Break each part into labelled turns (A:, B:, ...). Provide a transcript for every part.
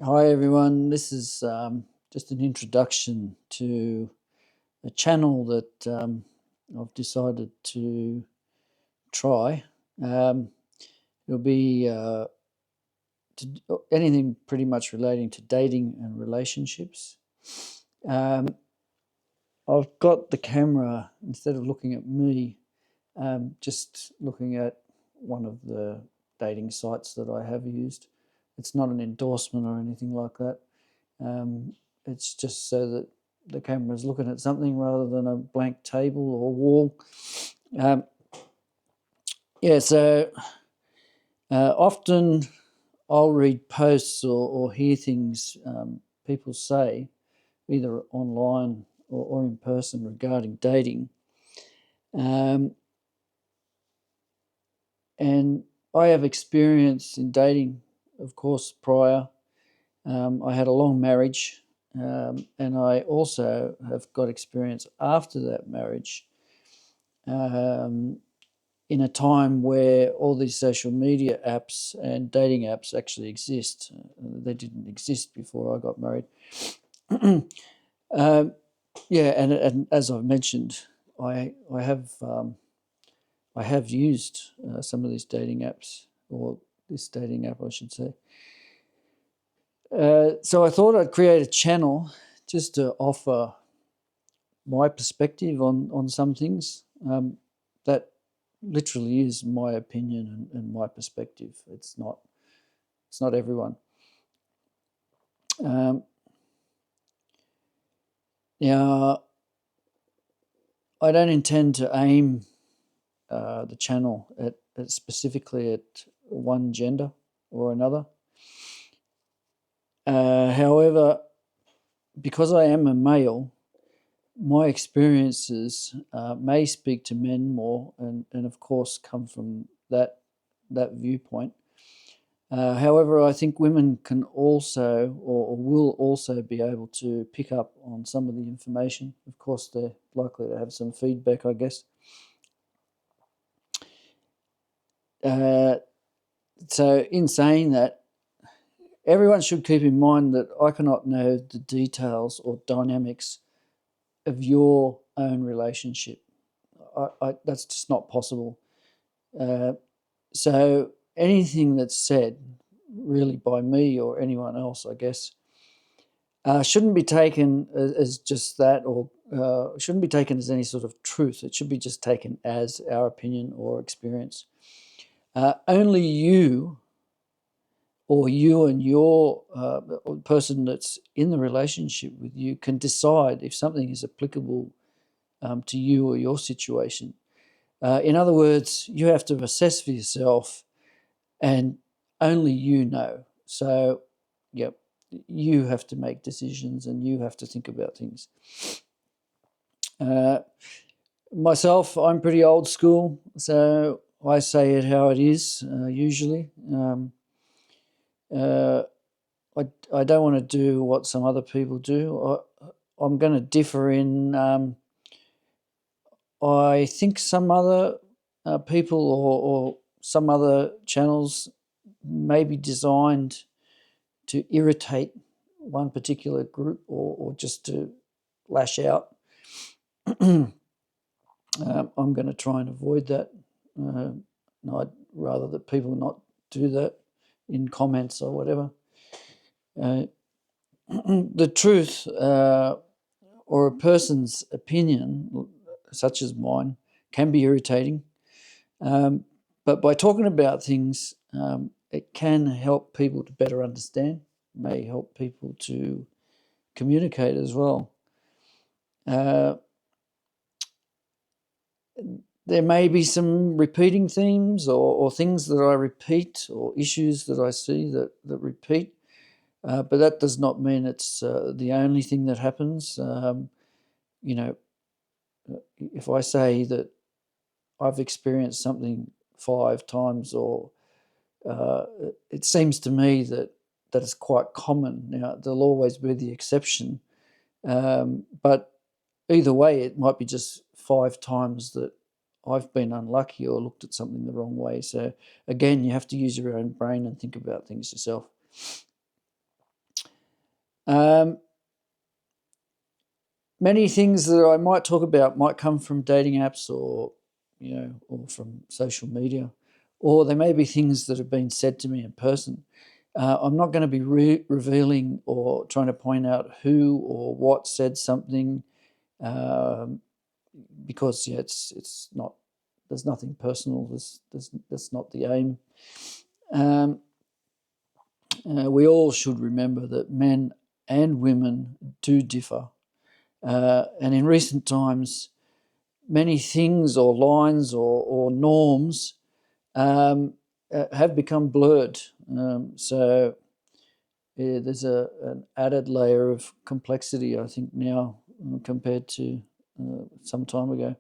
A: Hi everyone, this is just an introduction to a channel that I've decided to try. Um, it'll be anything pretty much relating to dating and relationships. Um, I've got the camera, instead of looking at me, just looking at one of the dating sites that I have used. It's not an endorsement or anything like that. Um, it's just so that the camera is looking at something rather than a blank table or wall. Um, yeah, so often I'll read posts or hear things people say, either online or in person, regarding dating. Um, and I have experience in dating, of course, prior. I had a long marriage, and I also have got experience after that marriage, um, in a time where all these social media apps and dating apps actually exist. They didn't exist before I got married. um, yeah, and as I've mentioned, I have used some of these dating apps, or this dating app, I should say. So I thought I'd create a channel just to offer my perspective on some things. That literally is my opinion and my perspective. It's not everyone. Um, Now, I don't intend to aim the channel at specifically at one gender or another. However, because I am a male, my experiences may speak to men more, and of course come from that viewpoint. However, I think women can also, or will also, be able to pick up on some of the information. Of course, they're likely to have some feedback, I guess. Uh, so, in saying that, everyone should keep in mind that I cannot know the details or dynamics of your own relationship. That's just not possible. Uh, so, anything that's said, really, by me or anyone else, I guess, shouldn't be taken as just that, or shouldn't be taken as any sort of truth. It should be just taken as our opinion or experience. Only you, or you and your person that's in the relationship with you, can decide if something is applicable to you or your situation. In other words, you have to assess for yourself, and only you know. So, yep, you have to make decisions and you have to think about things. Uh, Myself, I'm pretty old school, so I say it how it is, usually. Uh, I don't want to do what some other people do. I'm going to differ in, I think some other people, or some other channels may be designed to irritate one particular group, or just to lash out. I'm going to try and avoid that. I'd rather that people not do that in comments or whatever. Uh, the truth, or a person's opinion, such as mine, can be irritating. Um, but by talking about things, it can help people to better understand, may help people to communicate as well. Uh, there may be some repeating themes, or things that I repeat, or issues that I see that repeat, but that does not mean it's the only thing that happens. You know, if I say that I've experienced something 5 times, or uh, it seems to me that is quite common. Now, there'll always be the exception, but either way, it might be just 5 times that I've been unlucky or looked at something the wrong way. So again, you have to use your own brain and think about things yourself. Um, Many things that I might talk about might come from dating apps, or from social media, or they may be things that have been said to me in person. I'm not going to be revealing or trying to point out who or what said something, um, because it's not. There's nothing personal. That's not the aim. Um, we all should remember that men and women do differ, and in recent times, many things or lines or norms have become blurred. So there's an added layer of complexity, I think, now compared to some time ago.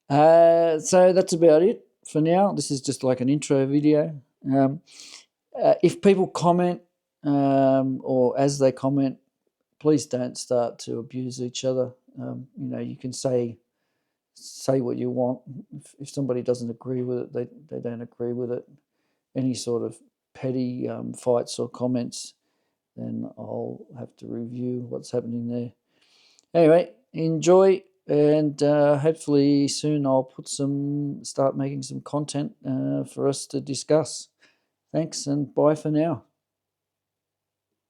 A: So that's about it for now. This is just like an intro video. If people comment, or as they comment, please don't start to abuse each other. You can say what you want. If somebody doesn't agree with it, they don't agree with it. Any sort of petty fights or comments, then I'll have to review what's happening there. Anyway, enjoy, and hopefully soon I'll start making some content for us to discuss. Thanks, and bye for now.